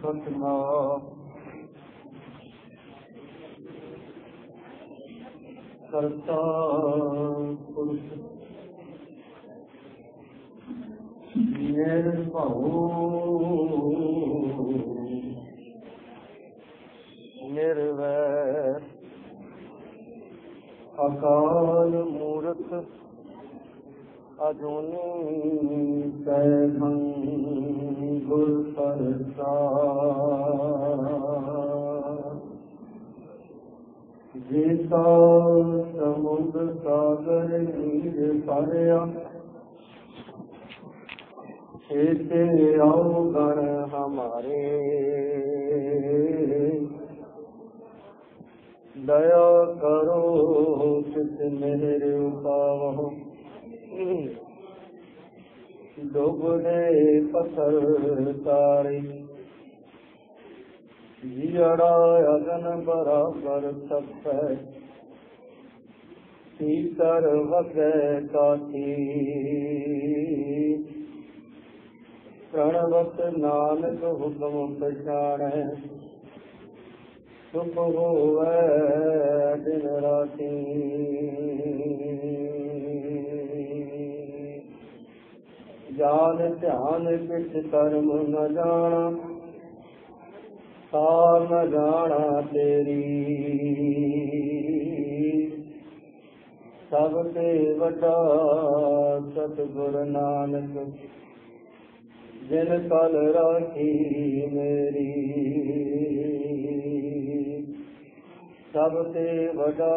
ਸਤਿਨਾਮ ਕਰਤਾ ਪੁਰਖ ਨਿਰਭਉ ਨਿਰਵੈਰ ਅਕਾਲ ਮੂਰਤ ਅਜੂਨੀ ਸੈਭੰ ਗੁਰ ਪ੍ਰਸਾਦਿ ਜੀਤਾ ਸਮੁੰਦ ਸਾਗਰ ਨੀਰ ਭਰਿਆ ਏਤੇ ਅਵਗਣ ਹਮਾਰੇ ਦਇਆ ਕਰੋ ਤਿਸ ਮਿਹਰ ਉਪਾਵਹੁ ਡੁਬਦੇ ਪਥਰ ਤਾਰੇ ਜੀੜਾ ਅਗਨ ਬਰਾਬਰ ਸਭੈ ਸੀਤਰ ਵਗੈ ਕਾਤੀ ਪ੍ਰਣਵਤ ਨਾਨਕ ਹੁਕਮ ਪਛਾਣੈ ਸੁਖ ਹੋਵੈ ਦਿਨ ਰਾਤੀ ਜਾਨ ਧਿਆਨ ਕਿਛ ਕਰਮ ਨ ਜਾਣਾ ਸਾਰ ਨ ਜਾਣਾ ਤੇਰੀ ਸਭ ਤੇ ਵੱਡਾ ਸਤਿਗੁਰ ਨਾਨਕ ਜਿਨ ਕਲ ਰਾਖੀ ਮੇਰੀ ਸਭ ਤੇ ਵੱਡਾ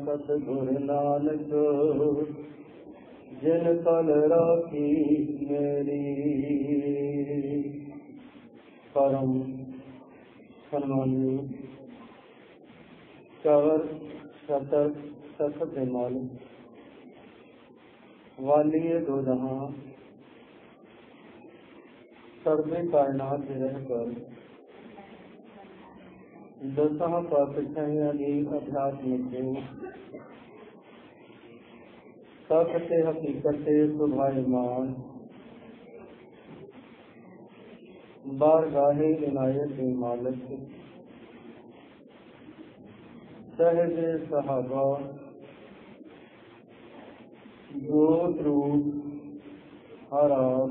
ਸਤਿਗੁਰ ਨਾਨਕ ਜਿਨ ਕਲ ਰਾਖੀ ਮੇਰੀ। ਪਰਮ ਸਨਮਾਨਯੋਗ ਚਵਰ ਸਤਰ ਸਤਿ ਦੇ ਮਾਲਿਕ ਵਾਲੀਏ ਦੋ ਜਹਾਂ ਸਰਵੇ ਕਾਇਨਾਤ ਦੇ ਰਹਿਬਰ ਦਸਾਂ ਪਾਤਸ਼ਾਹੀਆਂ ਦੀ ਅਧਿਆਤਮਿਕ ਦੇਣ ਸੱਚ ਤੇ ਹਕੀਕਤ ਤੇ ਸੁਭਾਇਮਾਨ ਬਾਰਗਾਹੇ ਇਨਾਇਤ ਦੇ ਮਾਲਕ ਸਹਿਜ ਸਹਾਬਾ ਜੋਤ ਰੂਪ ਹਰਾਬ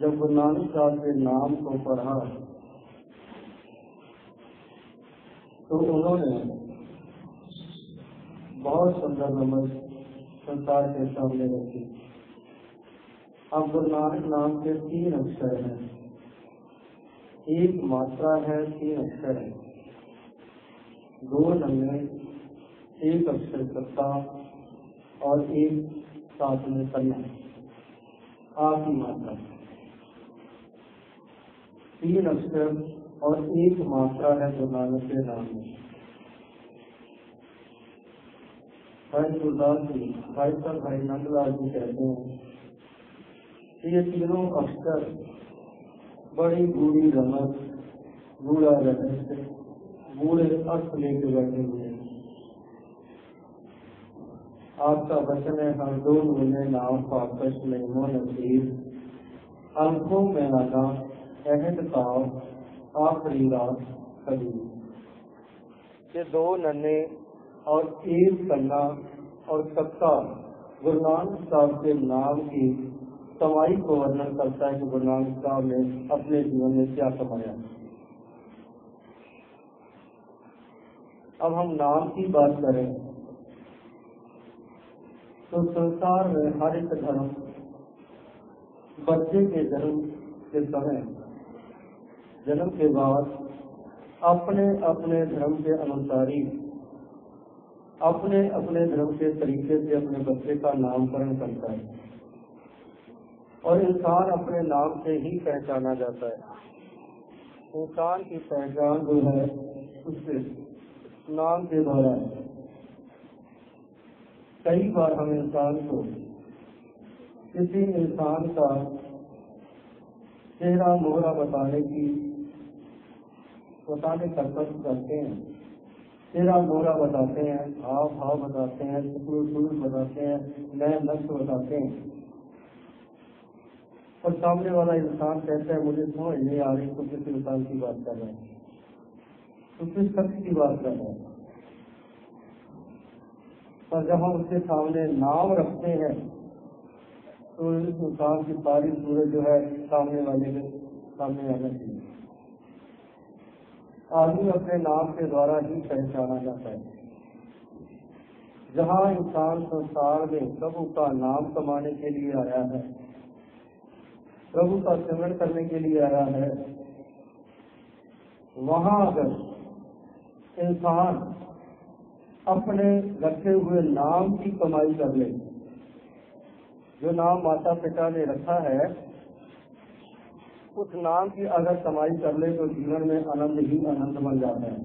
جب گرو نانک صاحب کے نام کو پڑھا تو انہوں نے بہت سندر نمبر سنسار کے سامنے رکھی. اب گرو نانک نام کے 3 اکشر ہیں، 1 ماترا ہے، 3 اکشر ہے، 2 نمبر، 1 اکشر ستا اور 1 ساتھ میں کلمہ. آپ کی ماترا 3 اکشر اور 1 ماترا ہے گرو نانک کے نام میں. بھائی گرداس جی، بھائی صاحب، بھائی نند لال جی کہتے ہیں کہ یہ تینوں اکشر بڑی گوڑھی رمت، گوڑا رہسیہ، گوڑے ارتھ لے کے بیٹھے ہوئے ہیں. آپ کا وچن ہے ہر دو میں نام پاکش میں ہو نصیب، الفوں میں آنا عہد کاف آخری رات کبھی. یہ 2 ننے اور 1 کنا اور ستا گرو نانک صاحب کے نام کی کمائی کو ورنن کرتا ہے کہ گرو نانک صاحب نے اپنے جیون میں کیا کمایا. اب ہم نام کی بات کریں تو سنسار میں ہر ایک دھرم بچے کے جنم کے سمے، جنم کے بعد اپنے اپنے دھرم کے انوساری اپنے اپنے دھرم کے طریقے سے اپنے بچے کا نام کرن کرتا ہے، اور انسان اپنے نام سے ہی پہچانا جاتا ہے. انسان کی پہچان جو ہے اس سے نام کے دوارا ہے. کئی بار ہم انسان کو کسی انسان کا چہرہ مہرہ بتانے کا قصد کرتے ہیں، چہرہ مہرہ بتاتے ہیں، ہاؤ بھاؤ بتاتے ہیں، سکون بتاتے ہیں، نئے نقش بتاتے ہیں، اور سامنے والا انسان کہتا ہے مجھے سمجھ نہیں آ رہی تو کس انسان کی بات کر رہے ہیں، تو کس شخص کی بات کر رہے ہیں. اور جب ہم اس کے سامنے نام رکھتے ہیں تو اس انسان کی ساری صورت جو ہے سامنے والے کے سامنے آنا چاہیے. آدمی اپنے نام کے دوارا ہی پہچانا جاتا ہے. جہاں انسان سنسار میں پربھو کا نام کمانے کے لیے آیا ہے، پربھو کا سمرن کرنے کے لیے آیا ہے، وہاں اگر انسان اپنے رکھے ہوئے نام کی کمائی کر لے، جو نام ماتا پتا نے رکھا ہے اس نام کی اگر کمائی کر لے تو جیون میں آنند ہی آنند بن جاتا ہے،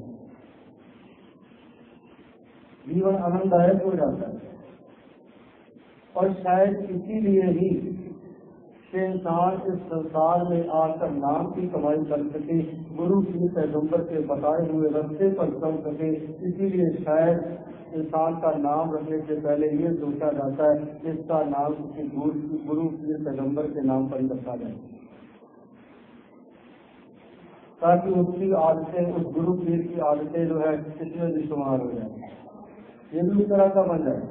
جیون آنند دائک ہو جاتا ہے. اور شاید اسی لیے ہی کہ انسان اس سنسار میں آ کر نام کی کمائی کر سکے، گرو کی پیغمبر کے بتائے ہوئے رستے پر چل سکے، اسی لیے شاید انسان کا نام رکھنے سے پہلے یہ سوچا جاتا ہے کہ اس کا نام کسی گرو کی پیغمبر کے نام پر ہی رکھا جائے، تاکہ اس کی عادتیں، اس گرو پیر کی عادتیں جو ہے اس میں بھی شمار ہو جائیں، یہ بھی اس طرح کا بن جائے.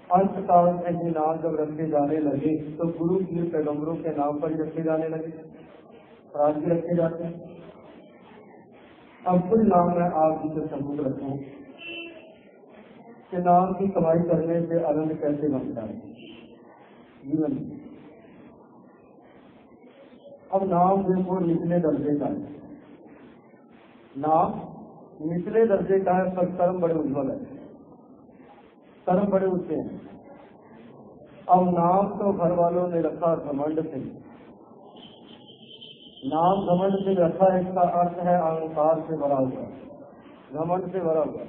انت کال میں یہ نام جب رکھے جانے لگے تو گرو پیر پیغمبروں کے نام پر ہی رکھے جانے لگے، اور آج بھی رکھے جاتے ہیں. اب کچھ نام میں آپ جی سے ثبوت رکھوں کہ نام کی کمائی کرنے سے آنند کیسے بنتا ہے جیون. اب نام بالکل نچلے درجے کا ہے، نام نچلے درجے کا ہے، پر کرم بڑے اجول ہے، کرم بڑے اونچے ہیں. اب نام تو گھر والوں نے رکھا گھمنڈ سے، نام گھمنڈ سے رکھا ہے، اس کا ارتھ ہے اہنکار سے بھرا ہوا، گھمنڈ سے بھرا ہوا.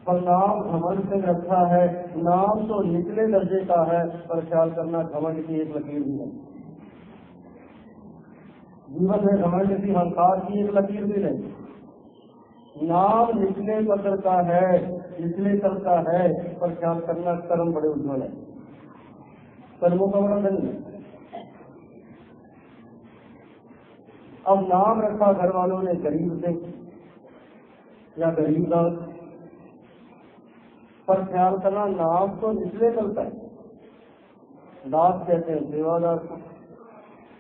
پر نام گھمنڈ سے رکھا ہے، نام تو نچلے درجے کا ہے، پر خیال کرنا گھمنڈ کی ایک لکیر بھی ہے، جیون میں گھمنڈ کی اہنکار کی ایک لکیر بھی نہیں. نام نچلے قدر کا ہے، نچلے قدر کا ہے، پر خیال کرنا کرم بڑے اجول ہے، کرموں کا بڑا نہیں ہے. اب نام رکھا گھر والوں نے غریب سے یا غریب دار، پر خیال کرنا نام تو نچلے چلتا ہے. داس کہتے ہیں سیوا دار کو،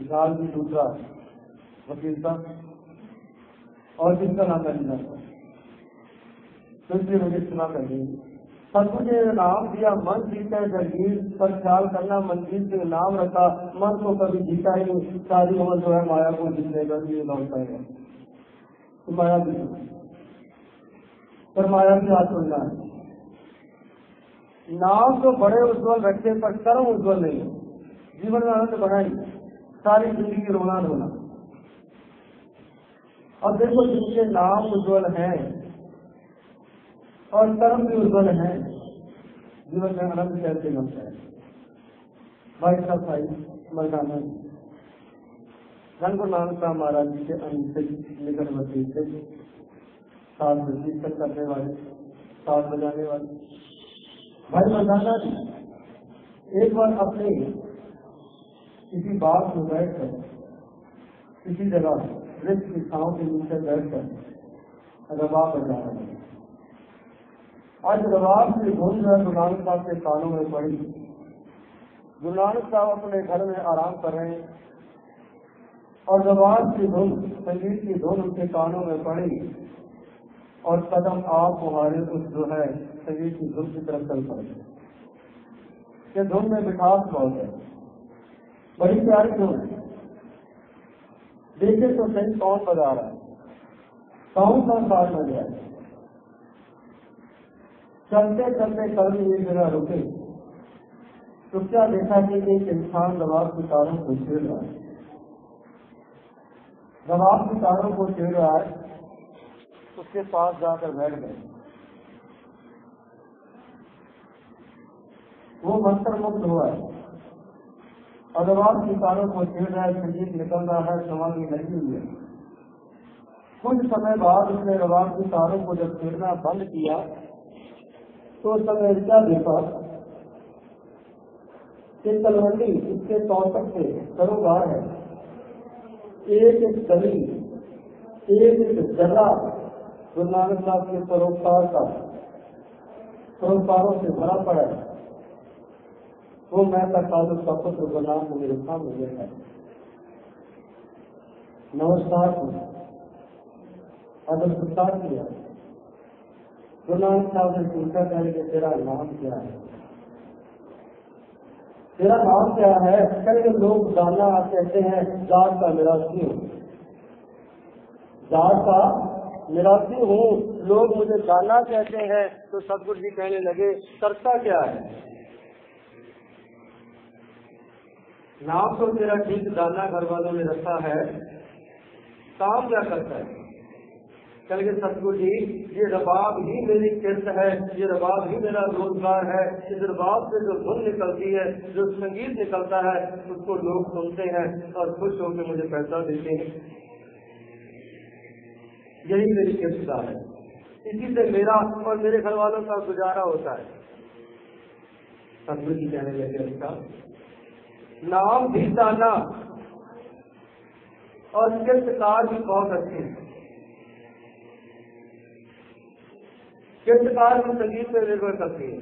مثال بھی دوسرا وکیل صاحب اور جس کا نام لینا تھا، تو اس لیے مجھے سنا کر دیں سب مجھے نام دیا، من جیتا ہے جگیر پر خیال کرنا، منزل سے نام رکھا، من کو کبھی جیتا ہی نہیں، ساری عمر جو ہے مایا کو جیتنے کا یہ لوٹتا ہے، تو مایا بھی پر مایا بھی ہاتھ سننا ہے۔ نام تو بڑے اجول رکھے پر کرم اجول نہیں، جیون میں آنند بڑھائی، ساری زندگی رونا دھونا۔ اور دیکھو جن کے نام اجول ہیں اور کرم بھی اجول ہیں، جیون میں آنند کیسے ملتا ہے؟ بھائی صاحب بھائی مردانہ گنگو نانک صاحب مہاراج جی کے نکٹ وسیع سے ساتھ میں کر کرنے والے، ساتھ بجانے والے بھائی مردانہ ایک بار اپنے کسی بات میں بیٹھ کر کسی جگہ رزق کی چھاؤں کے نیچے بیٹھ کر رباب بجا رہے ہیں۔ آج رباب کی دھن جو ہے گرو نانک صاحب کے کانوں میں پڑی۔ گرو نانک صاحب اپنے گھر میں آرام کر رہے ہیں اور رباب کی دھن، سنگیت کی دھن ان کے کانوں میں پڑی اور قدم آپ ہمارے اس جو ہے سنگیت کی دھن کی طرف چل پڑے کہ دھن میں مٹھاس بہت ہے، بڑی پیاری دھن ہے۔ دیکھے تو صحیح کون بجا رہا ہے، کون ساتھ میں جائے۔ چلتے چلتے کبھی ایک جگہ رکے تو کیا دیکھا کہ ایک انسان رباب کی تاروں کو چھیڑ رہا ہے، رباب کی تاروں کو چھیڑ رہا ہے۔ اس کے پاس جا کر بیٹھ گئے، وہ منتر مکت ہوا ہے اور رباب کی تاروں کو چھیڑ رہا ہے، سنگیت نکل رہا ہے، سماگی لگی ہوئی ہے۔ کچھ سمے بعد اس نے رباب کی تاروں کو جب چھیڑنا بند کیا تو اس سمے کیا دیکھا کہ تلوندی اس کے توسط سے سروگار ہے، ایک ایک گلی، ایک ایک جگہ گرو نانک صاحب کے پروپکار کا پروپکاروں سے بھرا پڑا ہے۔ وہ میں تعلق کا پتر بنا میرے سامنے بیٹھا ہے۔ نمسکار ادب ستار کیا۔ گرو نانک صاحب نے پوچھا کہ تیرا نام کیا ہے؟ تیرا نام کیا ہے؟ کہ لوگ دانا کہتے ہیں، ذات کا میراثی ہوں، ذات کا میراثی ہوں، لوگ مجھے دانا کہتے ہیں۔ تو ستگرو جی کہنے لگے کرتا کیا ہے؟ نام تو تیرا ٹھیک دانا گھر والوں نے رکھا ہے، کام کیا کرتا ہے؟ کہ ستگرو جی یہ رباب ہی میری کرت ہے، یہ رباب ہی میرا روزگار ہے، اس رباب سے جو دھن نکلتی ہے، جو سنگیت نکلتا ہے، اس کو لوگ سنتے ہیں اور خوش ہو کے مجھے پیسہ دیتے ہیں، یہی میری کرت کا ہے، اسی سے میرا اور میرے گھر والوں کا گزارا ہوتا ہے۔ ستگرو جی کہنے لگے کا نام بھی دانا اور کرتکار بھی بہت اچھے ہیں، کرتکار بھی سنگیت پہ نربھر کرتی ہے۔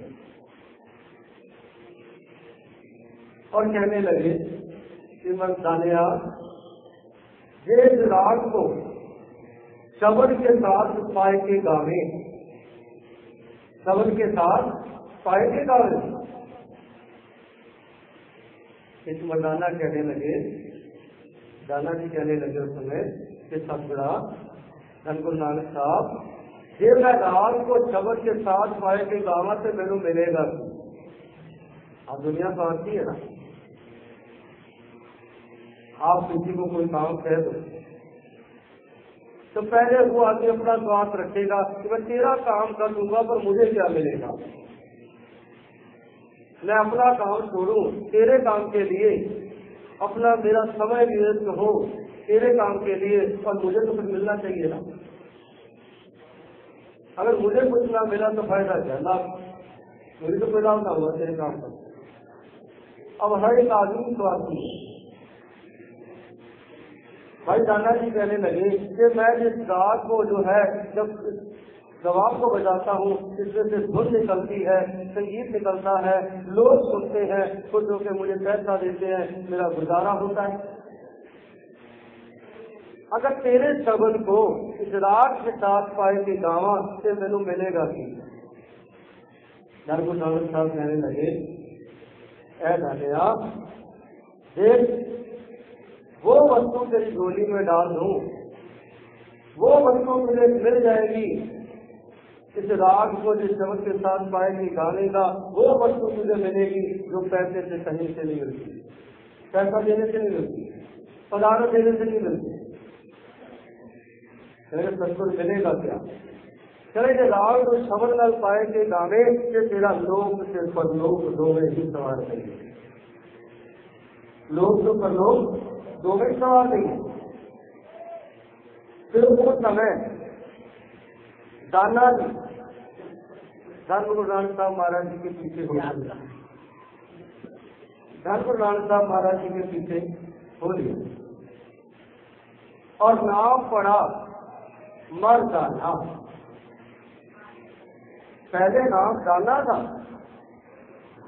اور کہنے لگے کہ مردانیا جس راگ کو شبد کے ساتھ پائے کے گاوے، شبد کے ساتھ پائے کے گاوے، اس مردانہ کہنے لگے، دانا جی کہنے لگے اس سمے کہ ستگڑا دھن گرو نانک صاحب یہ میں راگ کو شبد کے ساتھ پائے کے گاوا سے میرے ملے گا۔ اب دنیا سمجھتی ہے نا، آپ کسی کو کوئی کام کہہ دو تو پہلے وہ آدمی اپنا سوارتھ رکھے گا کہ میں تیرا کام کر دوں گا پر مجھے کیا ملے گا، میں اپنا کام چھوڑوں تیرے کام کے لیے، اپنا میرا سمے ویست ہو تیرے کام کے لیے، اور مجھے تو کچھ ملنا چاہیے نا۔ اگر مجھے کچھ نہ ملا تو فائدہ کیا، مجھے تو کوئی نہ ہوا تیرے کام پر۔ اب ہر ایک آدمی سوارتھی ہے۔ بھائی دانا جی کہنے لگے کہ میں جس راگ کو جو ہے جب رباب کو بجاتا ہوں اس میں سے دھن نکلتی ہے، سنگیت نکلتا ہے، لوگ سنتے ہیں، خود ہو کے مجھے پیسہ دیتے ہیں، میرا گزارا ہوتا ہے۔ اگر تیرے شبد کو ادراک کے ساتھ پائے کہ گاواں سے مینو ملے گا کی در کو نانک صاحب کہنے لگے اے دھنیا دیکھ وہ وستو تیری گولی میں ڈال دوں وہ وستو تجھے مل جائے گی اس راگ کو جس شبد کے ساتھ پائے گی گانے کا وہ وستو تجھے ملے گی جو پیسے سے کہیں سے نہیں ملتی پیسہ دینے سے نہیں ملتی پدارت دینے سے نہیں ملتی ستر ملے گا کیا چلے کہ راگ جو شبد نال پائے کے گانے کہ تیرا لوگ سے پر لوگ دو میں ہی سوار نہیں لوگ تو پر لوگ دو میں سوار نہیں پھر وہ سمے دانا جی دھن گرو نانک صاحب مہاراج جی کے پیچھے ہو لیا دھن گرو نانک صاحب مہاراج جی کے پیچھے ہو لیا اور نام پڑا مردانہ پہلے نام دانا تھا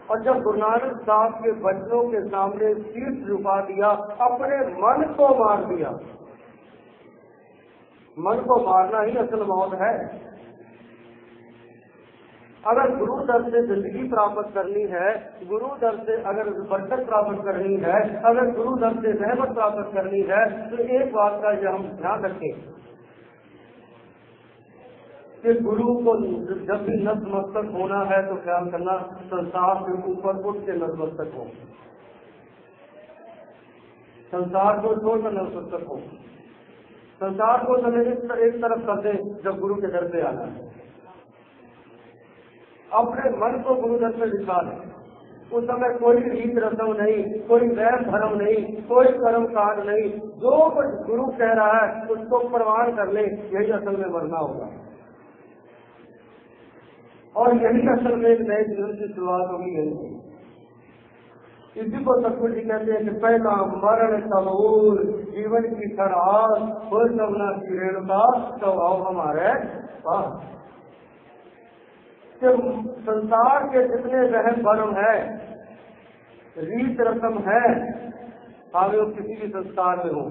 اور جب گرو نانک صاحب کے بچوں کے سامنے سیٹ جھکا دیا اپنے من کو مار دیا من کو مارنا ہی اصل موت ہے اگر گرو در سے زندگی پراپت کرنی ہے گرو در سے اگر برکت پراپت کرنی ہے اگر گرو در سے رحمت پراپت کرنی ہے تو ایک بات کا یہ ہم دھیان رکھیں کہ گرو کو جب بھی نتمستک ہونا ہے تو خیال کرنا سنسار کے اوپر اٹھ کے نتمستک ہو سنسار کو چھوڑ کر نتمستک ہو سنسار کو ایک طرف کر دیں جب گرو کے در پہ آنا ہے اپنے من کو گرو در پہ دکھا دیں اس سمے کوئی ریت رسم نہیں کوئی ویم دھرم نہیں کوئی کرم کاج نہیں جو کچھ گرو کہہ رہا ہے اس کو پروان کر لیں یہی اصل میں مرنا ہوگا اور یہی اصل میں ایک نئے جیون کی شروعات ہوگی یہی اسی کو ستگور جی کہتے ہیں کہ پہلا مرن تمور جیون کی سراس ہو سبنا کی ریڑھتا تو آؤ ہمارے پاس سنسار کے جتنے رحم بھرم ہے ریت رسم ہے آگے وہ کسی بھی سنسکار میں ہو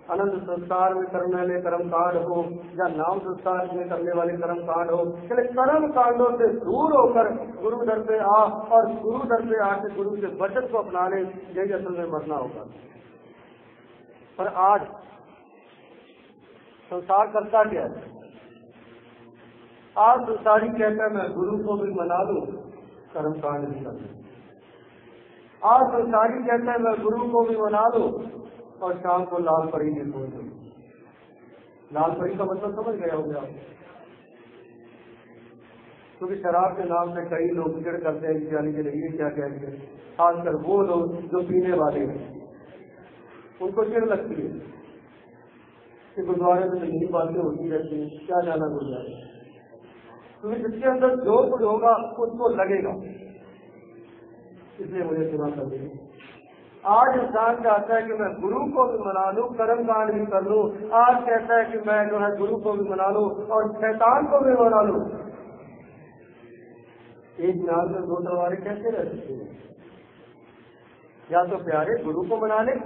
انند سنسکار میں کرنے والے کرم کانڈ ہو یا نام سنسکار میں کرنے والے کرم کانڈ ہو چلے کرم کانڈوں سے دور ہو کر گرو در پہ آ اور گرو در پہ آ کے گرو کے بچت کو اپنا لے یہی اصل میں مرنا ہوگا پر آج سنسار کرتا کیا ہے آج سنساری کہتا ہے میں گرو کو بھی منا لوں کرم کانڈ بھی کر لوں آج سنساری کہتا ہے میں گرو کو بھی منا لوں اور شام کو لال پری بھی پہنچ دوں لال پری کا مطلب سمجھ گیا ہو گیا کیونکہ شراب کے نام سے کئی لوگ چڑ کرتے ہیں یعنی کہ یہ کیا کہتے ہیں خاص کر وہ لوگ جو پینے والے ہیں ان کو چڑ لگتی ہے کہ گرودوارے میں یہی باتیں ہوتی رہتی ہیں کیا جانا گرودوارے کیونکہ جس کے اندر جو کچھ ہوگا اس کو لگے گا اس لیے مجھے سنا کر دیں آج انسان چاہتا ہے کہ میں گرو کو بھی منا لوں کرم کانڈ بھی کر لوں آج کہتا ہے کہ میں جو ہے گرو کو بھی منا لوں اور شیطان کو بھی منا لوں ایک نال میں دو تلواریں کیسے رہ سکتی ہیں یا تو پیارے گرو کو منا لیں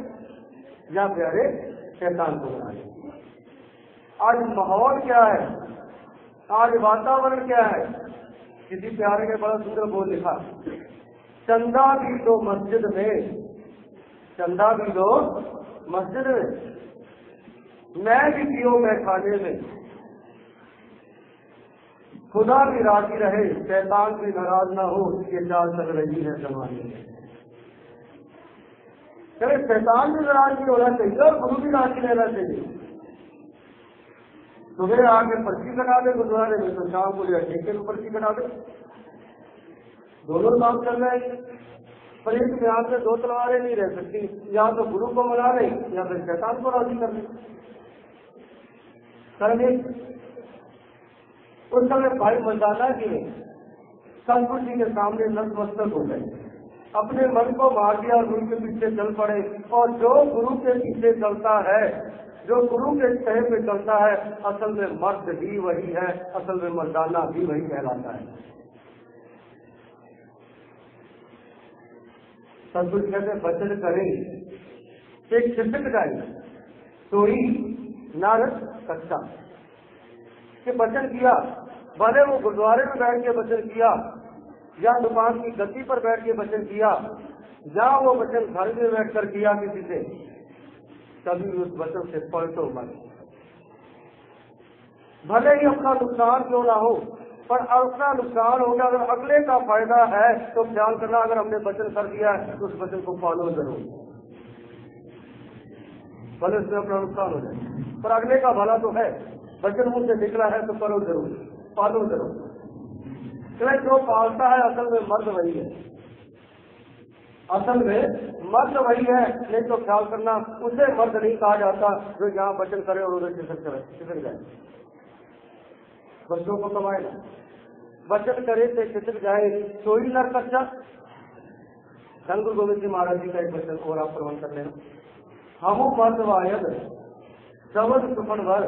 یا پیارے شیطان کو منا لیں آج ماحول کیا ہے آج واتاورن کیا ہے کسی پیارے نے بڑا سندر بول لکھا چندہ بھی تو مسجد میں چندہ بھی دو مسجد میں بھی پیو میں کھانے میں خدا بھی راضی رہے شیطان بھی ناراض نہ ہو یہ چال چل رہی ہے زمانے میں چلے شیطان بھی ناراض نہیں ہونا چاہیے اور گرو بھی راضی رہنا چاہیے صبح آ کے پرچی کٹا دے گرودوارے میں تو شام کو ٹھیکے میں پرچی کٹا دے دونوں کام چل رہے ہیں پر ایک بیان سے دو تلواریں نہیں رہ سکتی یا تو گرو کو منا لیں یا پھر شیطان کو راضی کر لیں اس سمے بھائی مردانہ کی ستگور جی کے سامنے نتمستک ہو گئے اپنے من کو مار دیا اور گرو کے پیچھے چل پڑے اور جو گرو کے پیچھے چلتا ہے جو گرو کے کہے پہ چلتا ہے اصل میں مرد بھی وہی ہے اصل میں مردانہ بھی وہی کہلاتا ہے ستگور کہتے بچن کریں ایک شدت گائی سوئی نر کچا کہ بچن کیا، بھلے وہ گردوارے میں بیٹھ کے بچن کیا یا دکان کی گدی پر بیٹھ کے بچن کیا یا وہ بچن گھر میں بیٹھ کر کیا کسی سے، کبھی اس بچن سے پلٹو مت۔ بھلے ہی اپنا نقصان کیوں نہ ہو، پر اپنا نقصان ہوگا اگر اگلے کا فائدہ ہے تو خیال کرنا، اگر ہم نے بچن کر دیا ہے تو اس بچن کو پالو ضرور، بھلے اس میں اپنا نقصان ہو جائے پر اگلے کا بھلا تو ہے، بچن منہ سے نکلا ہے تو کرو ضرور، پالو ضرور۔ جو پالتا ہے اصل میں مرد وہی ہے، اصل میں مرد وہی ہے، نہیں تو خیال کرنا اسے مرد نہیں کہا جاتا جو یہاں بچن کرے اور ادھر کھسک جائے، بچوں کو کمائے نا، بچن کرے سے کھسک جائے سوئی نر کچا۔ دھن گرو گوبند جی مہاراج جی کا ایک بچن اور آپ پروان کر لینا، ہم مرد واحد سبد سپن ور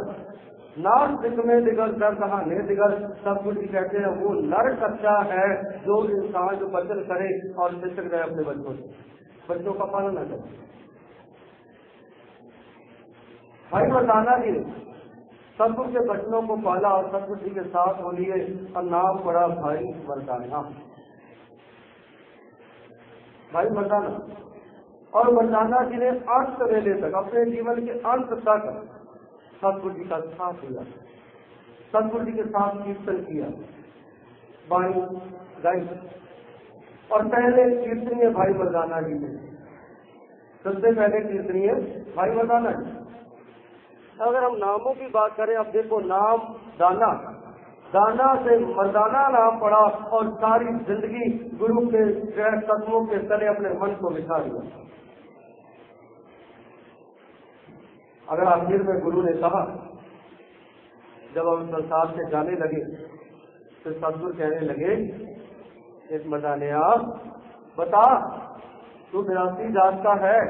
نار دگ میں دگر در کہاں نے دگر، سب کچھ کہتے ہیں وہ نر کچا ہے جو انسان جو بچن کرے اور کھسک جائے اپنے بچوں سے، بچوں کا پالن نہ کرے۔ بھائی مردانہ جی سب کچھ کے بچنوں کو پالا اور سب کچھ کے ساتھ ہو لیے اور نام پڑا بھائی مردانہ، بھائی مردانہ۔ اور مردانہ جی نے انت ویلے تک، اپنے جیون کے انت تک ستگرو جی کا ساتھ دیا، ستگرو جی کے ساتھ کیرتن کیا، بانی گائی، اور پہلے کیرتنی بھائی مردانہ جی نے، سب سے پہلے کیرتنی بھائی مردانہ جی۔ اگر ہم ناموں کی بات کریں، اب دیکھو نام دانا، دانا سے مردانہ نام پڑا اور ساری زندگی گرو کے قدموں کے تلے اپنے من کو بچھا دیا۔ اگر آخر میں گرو نے کہا، جب ہم سنسار سے جانے لگے تو ستگرو کہنے لگے، ایک مردانے آپ بتا، تو 82 ذات کا ہے،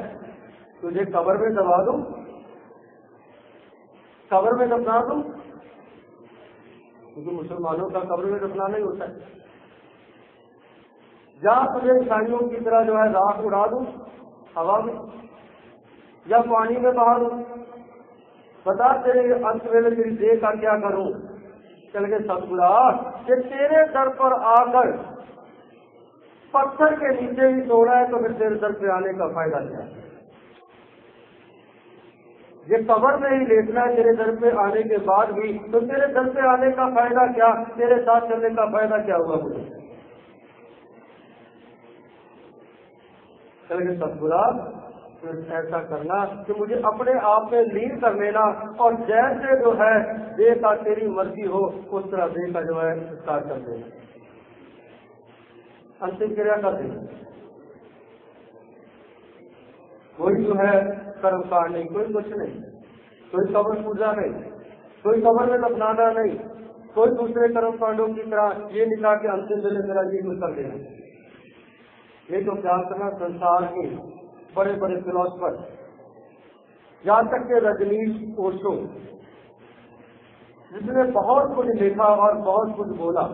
تجھے قبر میں دبا دوں، قبر میں دفنا دوں، کیونکہ مسلمانوں کا قبر میں دفنا نہیں ہوتا ہے، یا تجھے عیسائیوں کی طرح جو ہے راکھ اڑا دوں ہوا میں یا پانی میں بہا دوں، بتا تیرے انت ویلے تیری دیہ کا کیا کروں۔ چل کے ستگرا کہ تیرے در پر آ کر پتھر کے نیچے ہی سونا ہے تو پھر تیرے در پہ آنے کا فائدہ کیا ہے؟ یہ قبر میں ہی لیٹنا ہے تیرے در پہ آنے کے بعد بھی، تو تیرے در پہ آنے کا فائدہ کیا، تیرے ساتھ چلنے کا فائدہ کیا ہوا مجھے؟ چل کے ستگرا ایسا کرنا کہ مجھے اپنے آپ میں لین کر لینا، اور جیسے جو ہے دیہ کا تیری مرضی ہو اس طرح دیہ کا جو ہے سنسکار کر دینا، انتم کریا کر دینا۔ کوئی جو ہے کرم کار نہیں، کوئی کچھ نہیں، کوئی قبر پوجا نہیں، کوئی قبر میں دفنانا نہیں، کوئی دوسرے کرم کانڈوں کی طرح یہ نہیں کہا کہ انتم دل میرا یہ کچھ کر دینا۔ یہ تو کیا کرنا، سنسار کے بڑے بڑے فلاسفر، یہاں تک کہ رجنیش اوشو جس نے بہت کچھ لکھا اور بہت کچھ بولا،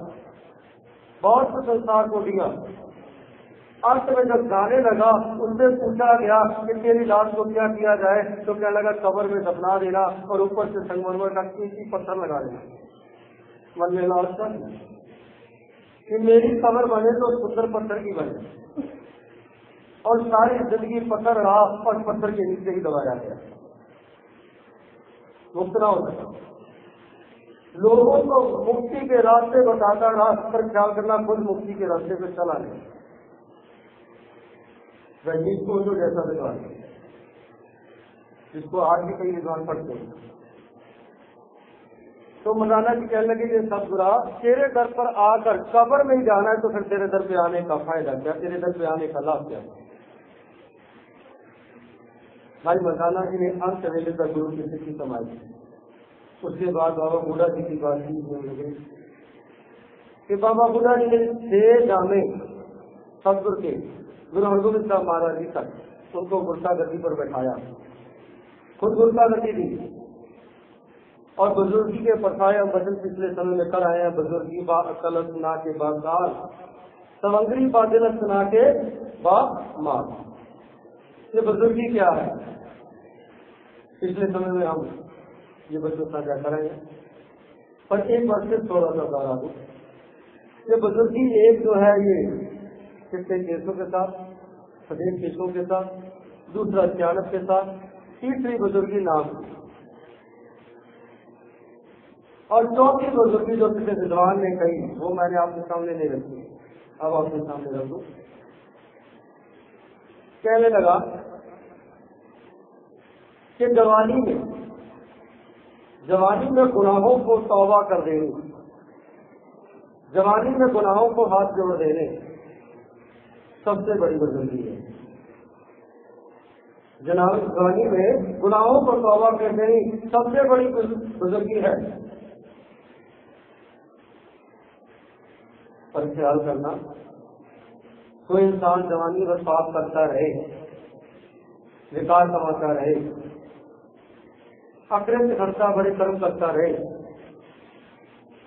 بہت کچھ سنسار کو دیا، انت میں جب جانے لگا ان سے پوچھا گیا کہ تیری لاش کو کیا کیا جائے، تو کیا لگا قبر میں دفنا دینا اور اوپر سے سنگمرمر کا قیمتی پتھر لگا دینا۔ من میں لاش تھا کہ میری قبر بنے تو سندر پتھر کی بنے، اور ساری زندگی پتھر رہا اور پتھر کے نیچے ہی دبایا گیا، مفت نہ ہو سکا۔ لوگوں کو مکتی کے راستے بتاتا رہا، پر خیال کرنا خود مکتی کے راستے پہ چلا نہیں، رجنیش کو جو جیسا دکھا جس کو آج بھی کئی ویدوان پڑھتے ہیں۔ تو مولانا جی کہنے لگے کہ ستگرا تیرے در پر آ کر قبر میں ہی جانا ہے تو پھر تیرے در پہ آنے کا فائدہ کیا، تیرے در پہ آنے کا لابھ کیا؟ بھائی مولانا جی نے انت ویلے تک گرو کی سکھی سمائی۔ اس کے بعد بابا بوڑھا جی کی بات لگے کہ بابا بوڑھا جی نے 6 جامے ستگرو کے گرو ہرگوبند صاحب مہاراج جی تک ان کو گرتا گدی پر بیٹھایا، خود گرتا گدی دی، اور بزرگی کے پرسائے بچن پچھلے سمے میں کر آئے ہیں، بزرگی با عقل سنا کے بازار سمندری بادل سنا کے با مار۔ یہ بزرگی کیا ہے؟ پچھلے سمے میں ہم یہ بچوں ساجا کریں گے، پر ایک بار سے تھوڑا سا بتا دوں، یہ بزرگی ایک جو ہے یہ چٹے کیسوں کے ساتھ، سفید کیسوں کے ساتھ، دوسرا سیانت کے ساتھ، تیسری بزرگی نام کی، اور چوتھی بزرگی جو کسی ودوان نے کہی وہ میں نے آپ کے سامنے نہیں رکھی، اب آپ کے سامنے رکھ دوں۔ کہنے لگا کہ جوانی میں گناہوں کو توبہ کر دینے، جوانی میں گناہوں کو ہاتھ جوڑ دینے سب سے بڑی بزرگی ہے۔ جوانی میں گناہوں کو توبہ کر دینی سب سے بڑی بزرگی ہے۔ پر خیال کرنا، کوئی انسان جوانی میں پاپ کرتا رہے، وکار کماتا رہے، اکڑے سے کرتا بڑے کرم کرتا رہے،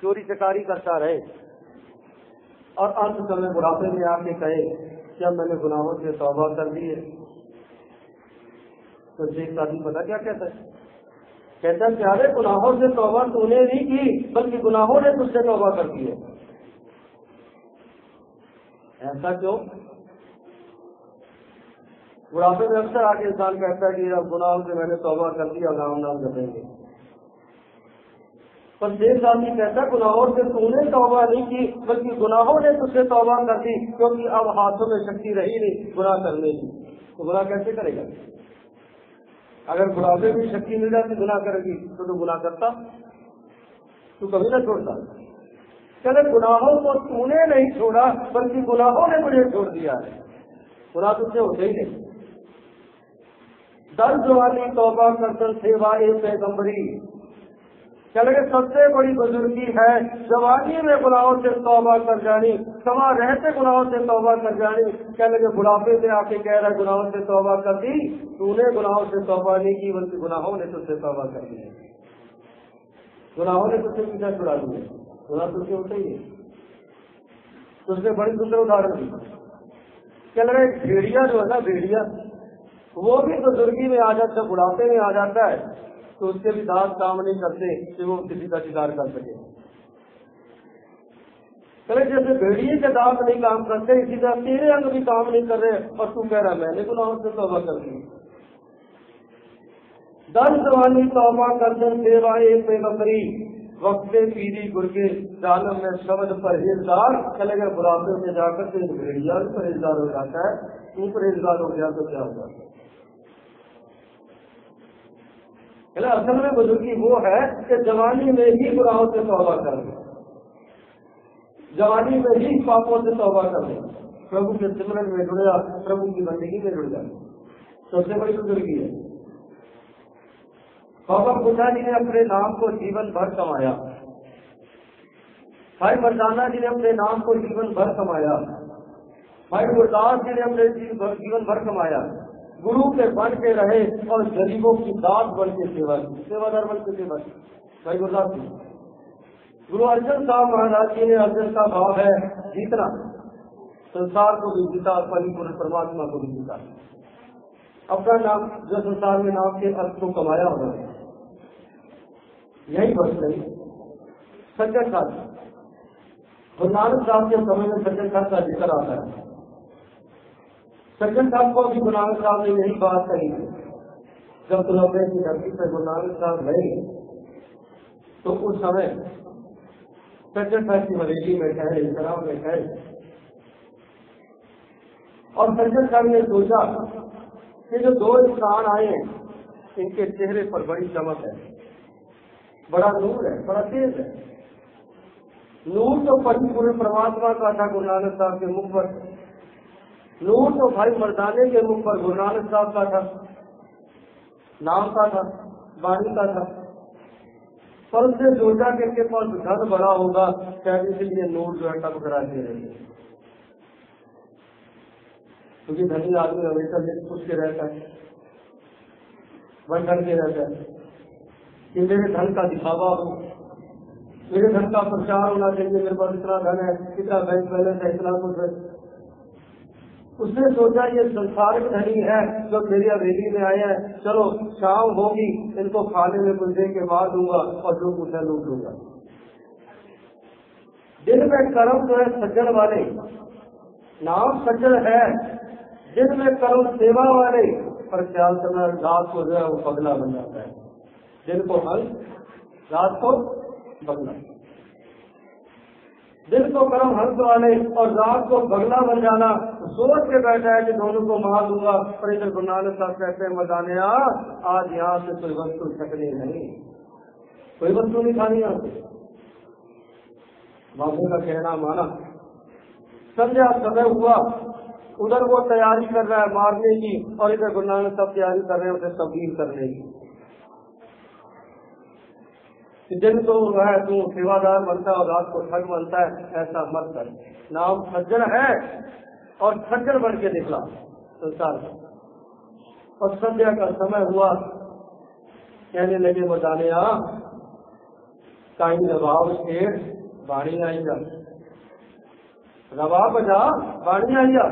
چوری چکاری کرتا رہے، اور انت سمے بڑھاپے میں آ کے کہے کیا میں نے گناہوں سے توبہ کر دی ہے، تو شیخ سادی پتا کیا کہتا ہے؟ کہتا ہے پیارے گناہوں سے توبہ تو نے نہیں کی بلکہ گناہوں نے تجھ سے توبہ کر دی ہے۔ ایسا کیوں؟ بڑھاپے میں اکثر آ کے انسان کہتا ہے کہ اب گناہوں سے میں نے توبہ کر دیا، نام نام جپیں گے، پر شیخ آدمی کہتا ہے گناہوں سے تو نے توبہ نہیں کی بلکہ گناہوں نے تجھ سے توبہ کر دی، کیونکہ اب ہاتھوں میں شکتی رہی نہیں گناہ کرنے کی، تو گناہ کیسے کرے گا؟ اگر بڑھاپے میں شکتی مل جاتی گناہ کرے گی تو گناہ کرتا، تو کبھی نہ چھوڑتا۔ چلے گناہوں کو تو نے نہیں چھوڑا بلکہ گناہوں نے مجھے چھوڑ دیا ہے، گناہ تجھ سے ہوتے ہی نہیں۔ در جوانی توبہ کرتن سیوائے پیغمبری، چلے سب سے بڑی بزرگی ہے جوانی میں گناہوں سے توبہ کر جانی، سما رہتے گناہوں سے توبہ کر جانی۔ کیا لگے بڑھاپے میں آ کے کہہ رہا ہے گناہوں سے توبہ کر دی، تو نے گناہوں سے توبہ نہیں کی بلکہ گناہوں نے تجھ سے توبہ کر دی، گناہوں نے تجھ سے پیچھا چھڑا دیا، گناہ تجھ سے ہوتے ہی ہے۔ تجھ سے بڑی دوسرے ادھارن دی، کیا لگا ایک بھیڑیا جو ہے نا، بھیڑیا وہ بھی بزرگی میں آ جاتا ہے، بڑھاپے میں آ جاتا ہے تو اس کے بھی دانت کام نہیں کرتے کہ وہ کسی کا شکار کر سکے۔ چلے جیسے بھیڑیے کے دانت نہیں کام کرتے اسی طرح تیرے انگ بھی کام نہیں کر رہے اور تو کہہ رہا میں نے گناہوں سے توبہ کر دی۔ در جوانی توبہ کردن سیوائے پیغمبری، وقت پیری گرگے ظالم میں شبد پرہیزگار۔ چلے گئے بڑھاپے میں جا کر کے بھیڑیا بھی پرہیزگار ہو جاتا ہے، تو پرہیزگار ہو گیا تو کیا ہوگا؟ اصل میں بزرگی وہ ہے کہ جوانی میں ہی گناہوں سے توبہ کر لیں، جوانی میں ہی پاپوں سے توبہ کر لیں، پربھو کے سمرن میں جڑ جا، پربھو کی بندگی میں جڑ جائے، سب سے بڑی بزرگی ہے۔ بابا بڈھا جی نے اپنے نام کو جیون بھر کمایا، بھائی مردانہ جی نے اپنے نام کو جیون بھر کمایا، بھائی گرداس جی نے اپنے جیون بھر کمایا، گرو کے بن کے رہے اور غریبوں کی داد بن کے سیوا کی، سیوادار بن کے سیوا کی۔ بھائی گرداس جی، گرو ارجن صاحب مہاراج جی نے ارجن کا بھاؤ ہے جیتنا، سنسار کو بھی جیتا اور پرماتما کو بھی جیتا، اپنا نام جو سنسار میں نام کے ارتھ کو کمایا ہوگا، یہی بس نہیں۔ سجن خان، گرو نانک صاحب کے سمے میں سجن خان کا ذکر آتا ہے، سجن صاحب کو بھی گرو نانک صاحب نے یہی بات کہی، جب تلوبے کی دھرتی پہ گرو نانک صاحب گئے تو اس سمے سجن صاحب کی حویلی میں ٹھہرے، شراب میں ٹھہرے، اور سجن صاحب نے سوچا کہ جو دو انسان آئے ہیں ان کے چہرے پر بڑی چمک ہے، بڑا نور ہے، بڑا تیز ہے، نور تو پورے پرماتما کا تھا گرو نانک صاحب کے منہ پر، نور تو بھائی مردانے کے منہ پر گرو نانک صاحب کا تھا، نام کا تھا، بانی کا تھا، پر اس نے سوچا کہ ان کے پاس دھن بڑا ہوگا، شاید اس لیے نور جو ہے ٹپ کراتے رہے، کیونکہ دھنی آدمی ہمیشہ پوچھ کے رہتا ہے، بن کر کے رہتا ہے کہ میرے دھن کا دکھاوا ہو، میرے دھن کا پرچار ہونا چاہیے، میرے پاس اتنا دھن ہے، اتنا بینک بیلنس ہے، اتنا کچھ ہے، اس نے سوچا یہ سنسارک دھنی ہے جو میری حویلی میں آئے ہیں، چلو شام ہوگی ان کو کھانے میں کچھ دے کے مار دوں گا اور جو کچھ ہے لوٹ لوں گا۔ دن میں کرم جو ہے سجن والے، نام سجن ہے، دن میں کرم سیوا والے، پر خیال کرنا رات کو جو ہے وہ پگلا بن جاتا ہے، دن کو حل رات کو بگلا، دن کو کرم ہنس والے اور رات کو بگلا بن جانا۔ سوچ کے بیٹھا ہے کہ دونوں کو مار دوں گا، پر ادھر گرو نانک صاحب کہتے ہیں مدانیا آج یہاں سے کوئی وستو چھکنی نہیں، کوئی وستو نہیں کھانی یہاں سے۔ بابو کا کہنا مانا، سمجھا سمے ہوا، ادھر وہ تیاری کر رہا ہے مارنے کی اور ادھر گرو نانک صاحب تیاری کر رہے ہیں اسے تبدیل کرنے کی۔ دن تو ہے تو سیوادار بنتا ہے اور رات کو ٹھگ بنتا ہے، ایسا مت کر۔ نام سجن ہے اور سجن بن کے نکلا سنسار کا۔ اور سنجھا کا سمے ہوا، کہنے لگے مدانیا کہیں رباب شیر باڑی آئی جا، رباب بجا باڑی آئی جا۔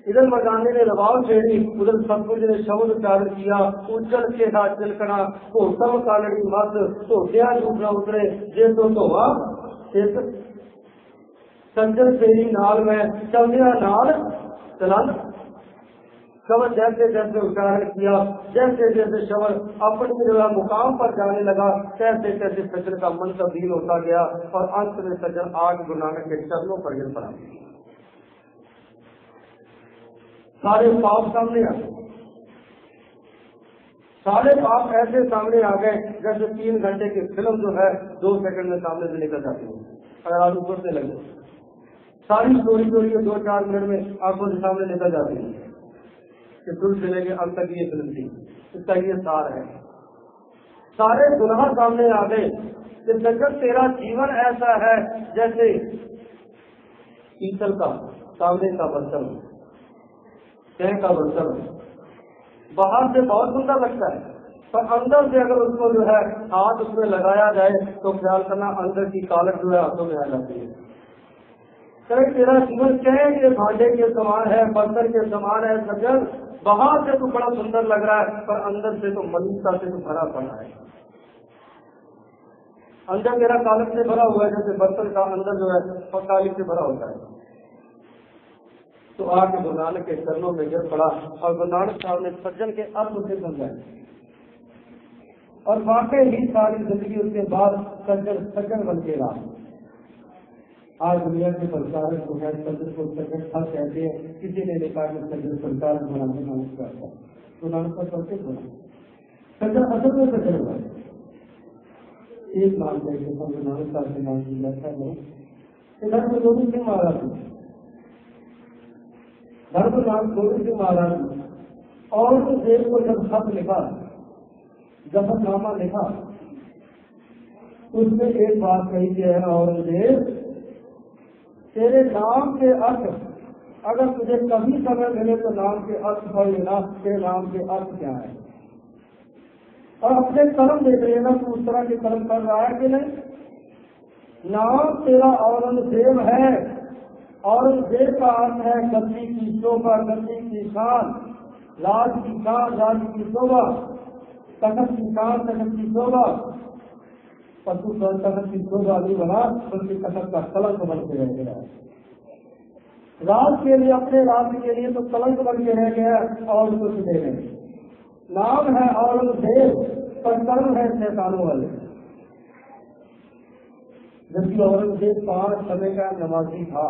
ادھر مردانے نے رباب چھیڑی، ادھر سب کچھ نے شبد اچارن کیا، اجل کے ساتھ چلکنا کو سب کالڑی مت تو دیا جھوٹنا اترے جے تو ہوا سجن تیری نال میں چلدیا نال چلن۔ شبد جیسے جیسے اچارن کیا، جیسے جیسے شبد اپنی مقام پر جانے لگا، کیسے کیسے سجن کا من تبدیل ہوتا گیا اور انت میں سجن آج گرو نانک کے چرنوں پر گر پڑا۔ سارے پاپ سامنے آ گئے، سارے پاپ ایسے سامنے آ گئے جیسے 3 گھنٹے کی فلم جو ہے 2 سیکنڈ میں سامنے سے نکل جاتی ہے، اگر آپ اوپر سے لگے ساری چوری 2-4 منٹ میں آنکھوں سے سامنے نکل جاتی ہے کہ دل سے لے کے اب تک یہ فلم تھی، اس کا یہ سار ہے۔ سارے گناہ سامنے آ گئے کہ سجن تیرا جیون ایسا ہے جیسے پیتل کا سامنے کا برتن، کا برتن باہر سے بہت سندر لگتا ہے پر اندر سے اگر اس کو جو ہے ہاتھ اس میں لگایا جائے تو خیال کرنا اندر کی کالٹ جو ہے ہاتھوں میں آ جاتی ہے۔ کہ تیرا جیون کہے کہ بھانڈے کے سامان ہے، برتن کے سامان ہے سجن، باہر سے تو بڑا سندر لگ رہا ہے پر اندر سے تو ملیشتا سے تو بھرا پڑا ہے، اندر میرا کالٹ سے بھرا ہوا ہے جیسے برتن کا اندر جو ہے کالک سے بھرا ہوتا ہے۔ تو آ کے گرو نانک کے چرنوں میں گر پڑا اور گرو نانک صاحب نے سجن کے ارتھ سے سمجھائے اور واقعی ہی ساری زندگی اس کے بعد سجن بن کے رہا۔ آج دنیا کے پرچارک جو ہے سجن کو سجن ہر کہتے ہیں، کسی نے نہیں کہا کہ سجن پرچارک بنانے نانک کرتا ہے، تو نانک پر سب سے بنا سجن اصل میں سجن ہوا ہے۔ ایک مانتے ہیں کہ گرو نانک صاحب سے نام کی جاتا ہے ادھر میں گوبند سنگھ مہاراج گوبند سنگھ مہاراج اورنگزیب کو جب خط لکھا، ظفر نامہ لکھا، اس میں ایک بات کہی کہ ہے اورنگزیب تیرے نام کے ارتھ اگر تجھے کبھی سمے ملے تو نام کے ارتھ پڑھ لینا، تیرے نام کے ارتھ کیا ہے، اور اپنے قلم دیکھ لینا تو اس طرح کے قلم کر رہا ہے کہ نہیں۔ نام تیرا اورنگزیب ہے، اورنگزیب کا ارتھ ہے گدی کی شوبھا، گدی کی شان، راج کی شان، راج کی شوبھا، تخت کی شان، تخت کی شوبھا، پر تو تخت کی شوبھا نہیں بنا بلکہ تخت کا کلنک بن کے رہ گیا ہے، راج کے لیے اپنے راج کے لیے تو کلنک بن کے رہ گیا اور کچھ دے رہے۔ نام ہے اورنگزیب پر کرم ہے شیطانوں والے، جبکہ اورنگزیب 5 سمے کا نمازی تھا،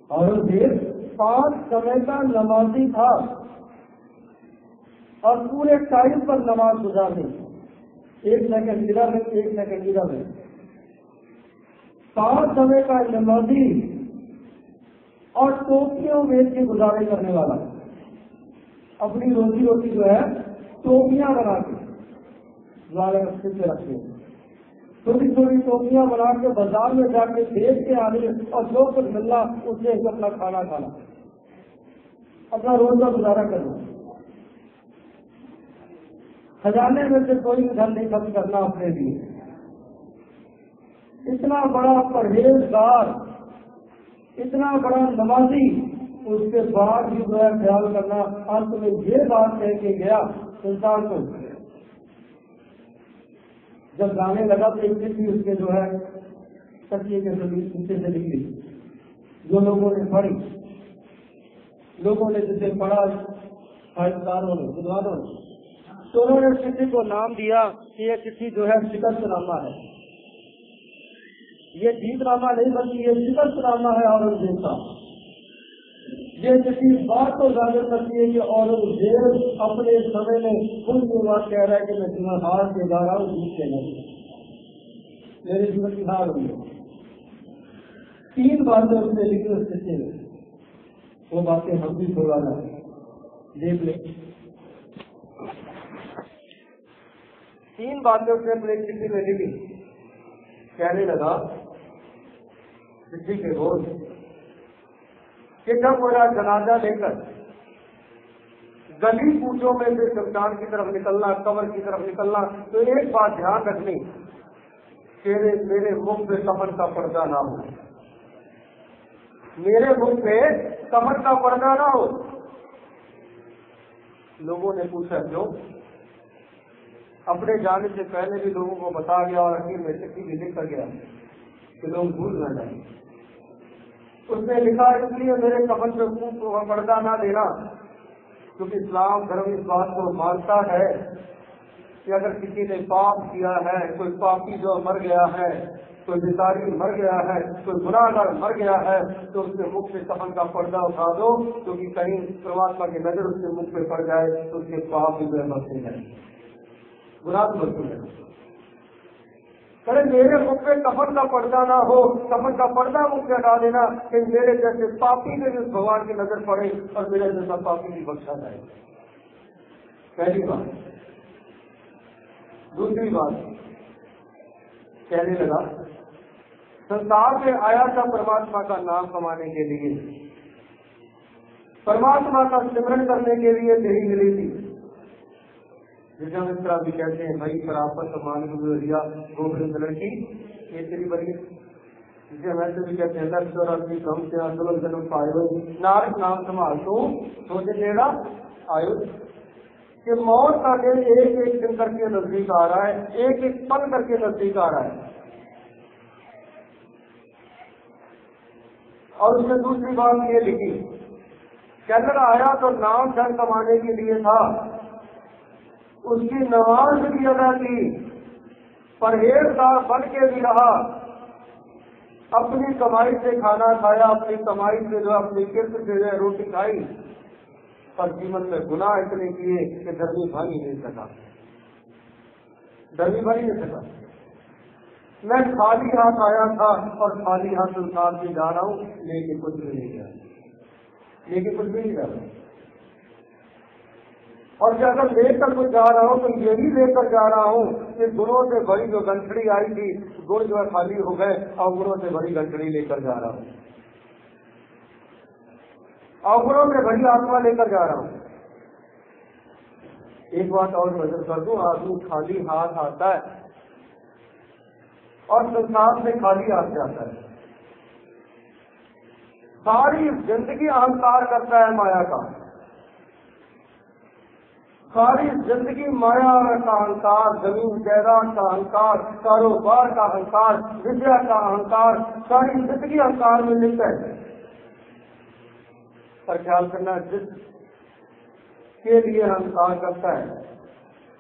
اورنگزیب 5 سمے کا نمازی تھا اور پورے ٹائم پر نماز گزار دی، 1 سیکنڈ ادھر میں 1 سیکنڈ ادھر میں، 5 سمے کا نمازی اور ٹوپیوں بیچ کے گزارے کرنے والا، اپنی روزی روٹی جو ہے ٹوپیاں بنا کے والے رستے سے رکھتے ہیں، چھوٹی چھوٹی ٹوپیاں بنا کے بازار میں جا کے بیچ کے آنے اور جو کچھ ملنا اس سے اپنا کھانا کھانا، اپنا روز کا گزارا کرنا، خزانے میں سے کوئی دھن نہیں خرچ کرنا اپنے لیے۔ اتنا بڑا پرہیزگار، اتنا بڑا نمازی اس کے بعد بھی جو ہے خیال کرنا، انت میں یہ بات کہہ کے گیا انسان کو جب جانے لگا تو ایک چٹھی اس کے جو ہے تکیے کے نیچے سے نکلی، جو لوگوں نے پڑھی، لوگوں نے جسے پڑھا فائداروں نے بدوانوں نے، تو انہوں نے اس چٹھی کو نام دیا کہ یہ چٹھی جو ہے شکست نامہ ہے، یہ جیت نامہ نہیں بلکہ یہ شکست نامہ ہے اورنگزیب کا۔ یہ چٹھی بات کو ظاہر کرتی ہے کہ اورنگزیب اپنے سمے میں خود یہ بات کہہ رہا ہے کہ میں تمہیں ہار کے جا رہا ہوں، جیت کے نہیں، میرے جیون کی ہار ہوئی ہے۔ 3 باتیں اس نے لکھی اس چٹھی میں، وہ باتیں ہم بھی تھوڑا دیکھ لیں۔ 3 باتیں اس نے اپنے چٹھی میں لکھی۔ کہنے لگا چٹھی کے روز کہ جب میرا جنازہ لے کر گلی کوچوں میں سے شمشان کی طرف نکلنا، قبر کی طرف نکلنا، تو ایک بات دھیان رکھنی کہ میرے منہ پہ کفن کا پردہ نہ ہو، میرے منہ پہ کفن کا پردہ نہ ہو۔ لوگوں نے پوچھا کیوں؟ اپنے جانے سے پہلے بھی لوگوں کو بتا گیا اور اخیر میں چٹھی بھی لکھ کر گیا کہ لوگ بھول نہ جائیں۔ اس نے لکھا اس لیے میرے کفن پہ منہ پردہ نہ دینا کیونکہ اسلام دھرم اس بات کو مانتا ہے کہ اگر کسی نے پاپ کیا ہے، کوئی پاپی جو مر گیا ہے، کوئی بزاری مر گیا ہے، کوئی گناہ گار مر گیا ہے، تو اس کے منہ سے کفن کا پردہ اٹھا دو کیونکہ کہیں پرماتما کی نظر اس کے منہ پہ پڑ جائے تو اس کے پاپ بھی بے بستے ہیں، گناہ بستے ہیں۔ ارے میرے منہ پہ کفن کا پردہ نہ ہو، کفن کا پردہ منہ پہ ہٹا دینا کہ میرے جیسے پاپی میں بھی بھگوان کی نظر پڑے اور میرے جیسا پاپی بھی بخشا جائے۔ پہلی بات۔ دوسری بات کہنے لگا سنسار میں آیا تھا پرماتما کا نام کمانے کے لیے، پرماتما کا سمرن کرنے کے لیے تیری ملی تھی، جسے ہم اس طرح بھی کہتے ہیں بھائی شرافت مان گزریا گوبرند لڑکی یہ تیری بڑی، جسے ہم ایسے بھی کہتے ہیں لفظ اور اپنی کم سے آندولن جنم پائے نارک نام سنبھال تو سوچے تیرا آیو کہ موت کا دن ایک ایک دن کر کے نزدیک آ رہا ہے، ایک ایک پل کر کے نزدیک آ رہا ہے۔ اور اس نے دوسری بات یہ لکھی کہ اگر آیا تو نام دھن کمانے کے لیے تھا، اس کی نماز بھی ادا کی، پرہیزگار بن کے بھی رہا، اپنی کمائی سے کھانا کھایا، اپنی کمائی سے جو اپنی کس سے روٹی کھائی، پر جیون میں گناہ اتنے کیے کہ دھرمی بھائی نہیں سکا، دھرمی بھائی نہیں سکا۔ میں خالی ہاتھ آیا تھا اور خالی ہاتھ سنسار سے جا رہا ہوں، لیکن کچھ بھی نہیں گیا، لیکن کچھ بھی نہیں جا رہا۔ اور کہ اگر لے کر کچھ جا رہا ہوں تو یہی لے کر جا رہا ہوں کہ گنوں سے بڑی جو گنٹڑی آئی تھی، گڑ جو ہے خالی ہو گئے اور گنوں سے بڑی گنٹڑی لے کر جا رہا ہوں، اور گنوں سے بڑی آتما لے کر جا رہا ہوں۔ ایک بات اور نظر کر دوں، آدمی خالی ہاتھ آتا ہے اور سنسار سے خالی ہاتھ جاتا ہے، ساری زندگی اہنکار کرتا ہے مایا کا، ساری زندگی مایا کا اہنکار، زمین جائیداد کا اہنکار، کاروبار کا اہنکار، ودیا کا اہنکار، ساری زندگی اہنکار میں لپٹ ہے۔ پر خیال کرنا جس کے لیے اہنکار کرتا ہے،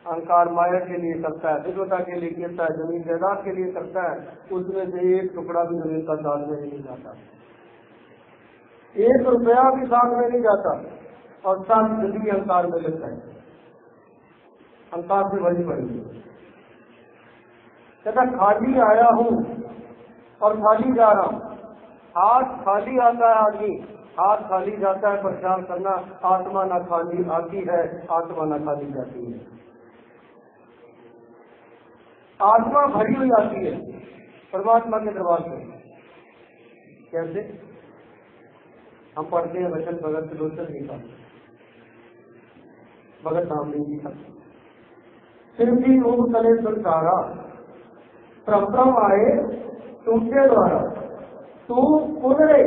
اہنکار مایا کے لیے کرتا ہے، وجوتا کے لیے کرتا ہے، زمین جائیداد کے لیے کرتا ہے، اس میں سے ایک ٹکڑا بھی زمین کا ساتھ میں نہیں جاتا، 1 روپیہ بھی ساتھ میں نہیں جاتا، اور ساری زندگی اہنکار میں لگتا ہے، اہنکار سے بھری پڑی ہے۔ کہتا خالی آیا ہوں اور خالی جا رہا ہوں، ہاتھ خالی آتا ہے آدمی، ہاتھ خالی جاتا ہے، پر خیال کرنا آتما نہ خالی آتی ہے، آتما نہ خالی جاتی ہے، آتما بھری ہوئی آتی ہے پرماتما کے دربار سے۔ کیسے؟ ہم پڑھتے ہیں وچن بھگت لوچن نہیں تھا، بھگت نام نہیں تھا، صرف ہی روح تلے سنسارا پرم آئے تم کے دوارا تو پنرے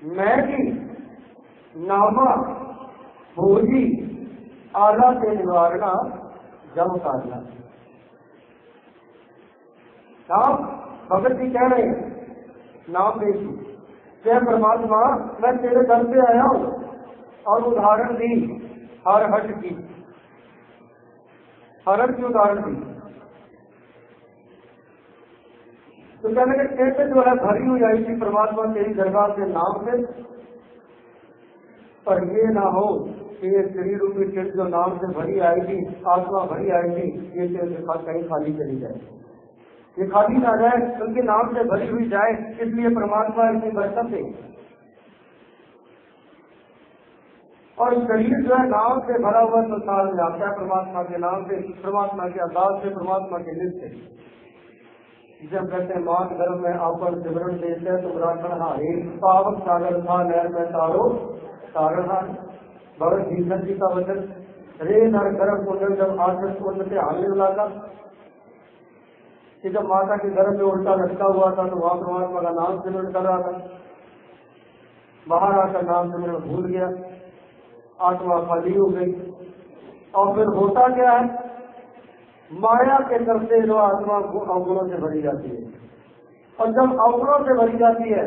میں بھی نامہ بھوجی آلہ سے نوارنا جب کارنا. نام بھگت جی کہہ رہے ہیں نام دیکھی کہ پرماتما میں تیرے در پہ آیا ہوں اور ادھارن دی ہر ہٹ کی ہرن کی ادھارن دی تو کہنے کے کیسے جو ہے بھری ہوئی آئی تھی پرماتما تیری درگاہ سے نام سے. پر یہ نہ ہو کہ یہ شریر روپی چٹ جو نام سے بھری آئی تھی آتما بھری آئی تھی یہ کہیں خالی چلی جائے, یہ خالی نہ جائے ان کے نام سے بھری ہوئی جائے. اس لیے پرماتما ان کی برکت ہے اور شریر جو ہے نام سے بھرا ہوا سنسار میں آتا ہے پرماتما کے نام سے, پرماتما کے انداز سے, پرماتما کے نت سے. جب کہتے ہیں ماں گرم میں آپن سمرن دیتے تو براکن ہاری پاوک ساگر تھا نہر میں تارو ساگر ہار بھگت جیسن جی کا وچن رے نر گرم کنڈل جب آٹھ کنڈ سے ہالنے والا تھا کہ جب ماتا کے گرم میں الٹا لٹکا ہوا تھا تو وہاں پرماتما کا نام سمرن کر رہا تھا. باہر آ کر نام سمرن بھول گیا, آتما خالی ہو گئی. اور پھر ہوتا کیا ہے مایا کے کرتے جو آتما اوگنوں سے بھری جاتی ہے اور جب اوگنوں سے بھری جاتی ہے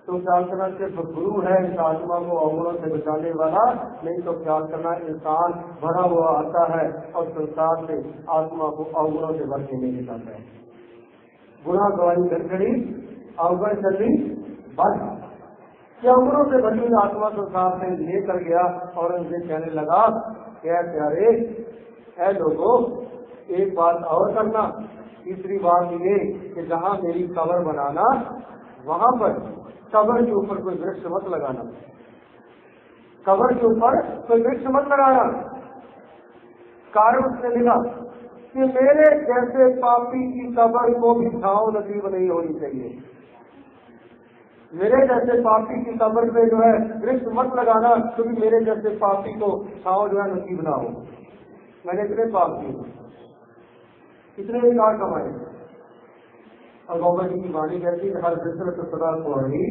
تو خیال کرنا صرف گرو ہے اس آتما کو اوگنوں سے بچانے والا, نہیں تو خیال کرنا انسان بھرا ہوا آتا ہے اور سنسار سے آتما کو اوگنوں سے بھر کے نہیں نکالتا ہے. گناہ گواہی گڑگڑی اوگن چلی بند یہ اوگنوں سے بھری ہوئی آتما سنسار سے لے کر گیا اور ان سے کہنے لگا کہ اے پیارے اے لوگوں ایک بات اور کرنا. تیسری بات یہ کہ جہاں میری قبر بنانا وہاں پر قبر کے اوپر کوئی ورکش مت لگانا, قبر کے اوپر کوئی ورکش مت لگانا. کارن اس نے لکھا کہ میرے جیسے پاپی کی قبر کو بھی چھاؤں نصیب نہیں ہونی چاہیے. میرے جیسے پاپی کی قبر پہ جو ہے ورکش مت لگانا کیونکہ میرے جیسے پاپی کو چھاؤں جو ہے نصیب نہ ہو. میں نے اتنے پاپ کیے اتنے کار کمائے. اور بابا جی کی بانی کہتی ہے ہر فطرت خدا کو ہری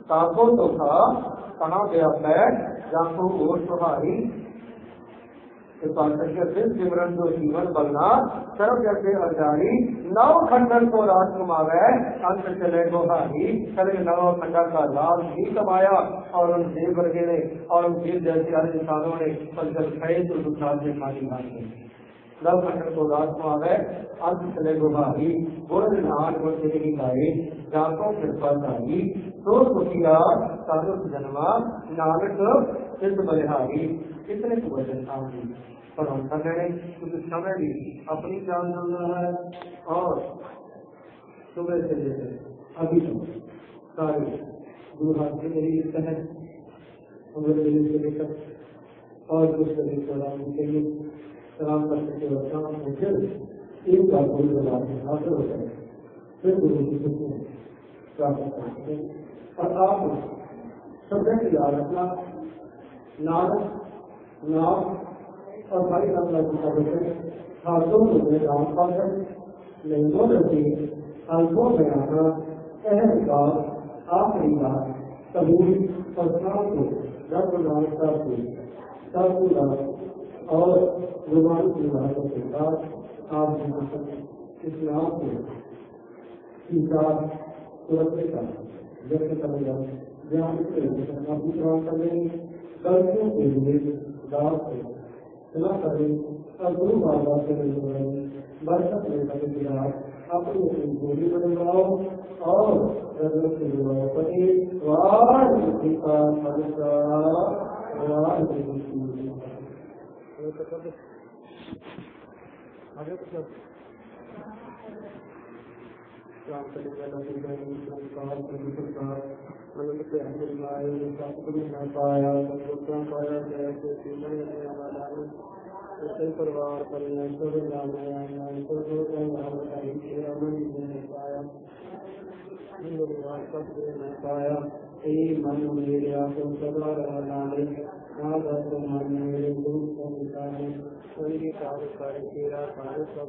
تاکو تو تھا کہاں گیا بیٹھ جانکو گوش تمہاری سمرن جو جیون بلنا سرب جیسے اجاری نو کھنڈن کو رات کماوے انت چلے گوہاری چلے نو کھنڈن کا لال بھی کمایا اور ان دیو ورگے نے اور ان دیو جیسے ہر انسانوں نے پر جب کھائے تو دوسرا سے کھانی کھانی نو کھنڈن کو رات کماوے انت چلے گوہاری گرد نان کو چلی گائی جانکوں پھر پل آئی تو سکیا سارس جنما نانک سدھ بلہاری. اتنے کو وجہ آگی پر ہم کر رہے ہیں کیونکہ سمے بھی اپنی جان چل رہا ہے اور صبح سے لے کر ابھی تک سارے دو ہاتھ سے میری لکھتا ہے انگریزی سے لے کر اور کچھ کبھی سلام کے لیے سلام کر سکتے اور پھر ایک بار کوئی بات حاصل ہو جائے پھر گرو کی خوشی پراپت کر سکیں. اور آپ سب سے یاد رکھنا نام اور بھائی اللہ کی طرف سے خاصوں میں رام پاس نہیں ہو سکتی الفوں میں آنا اہم بات آخری بات قبول اور ساتھ کو رب الراستا کو سب اور زبان کی باتوں کے ساتھ آپ اسلام کو سیکھا سرکشت کا ویسے کرے گا جہاں دوسرا کریں غلطیوں کے لیے دعوت سے سنا کریں اور گرو بابا سے برکت لے کر دیا اپنی اپنی گولی بنواؤ اور رضت سے دعا کرے واحد کا خالصہ واحد پروار پایا من میرے آپ کو سدا رہا میرے گرو کو نکالے سنگیت کار تیرا سارے سب